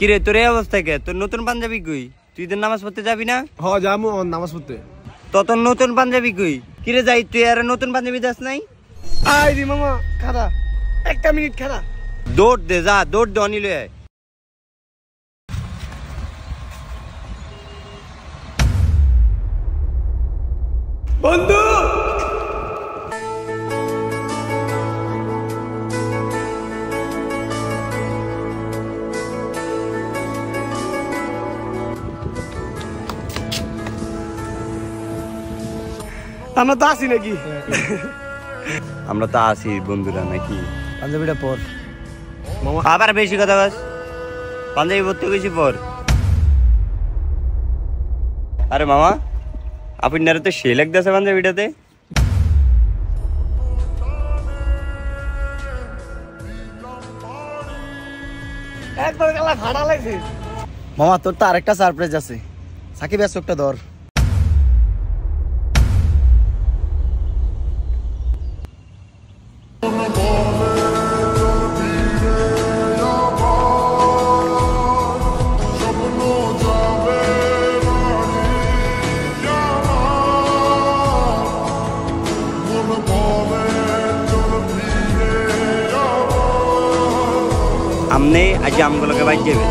কিরে তোর এই অবস্থা কে? তোর নতুন পাঞ্জাবি কই? তুই তো নামাজ পড়তে যাবি না? হ্যাঁ যাবো নামাজ পড়তে। তোর নতুন পাঞ্জাবি কই? কিরে যাই তুই আর নতুন পাঞ্জাবি দাস নাই? আই রে মামা খাড়া, একটা মিনিট খাড়া। দৌড় দে, যা দৌড় দে, অনিল আয়। বন্ধু আমরা তো আসি নাকি? আমরা তো আসি বন্ধুরা নাকি? পাঞ্জাবিটা পর মামা। আবার বেশি কথা বস। পাঞ্জাবি পরতে গেছি পর। আরে মামা, আপনার তো সে লাগতেছে পাঞ্জাবিটাতে। একবার গলা ফাটা লাগছে। মামা তোর তো আরেকটা সারপ্রাইজ আছে, সাকিব এসে একটা ধর। আপনি আজ আমগুলোকে বাইর যাবেন।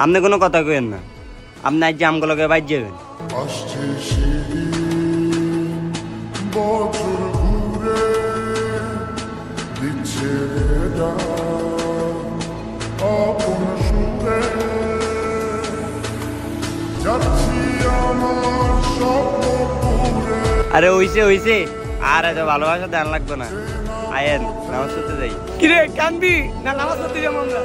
আপনি কোনো কথা কইেন না। আপনি আজ আমগুলোকে বাইর যাবেন। আরে হইছে হইছে, আর এত ভালোবাসা ধ্যান লাগবে না। আয়েন নামাজ পড়তে যাই। কিরে কান্দি না নামাজ পড়তে যাবো আমরা?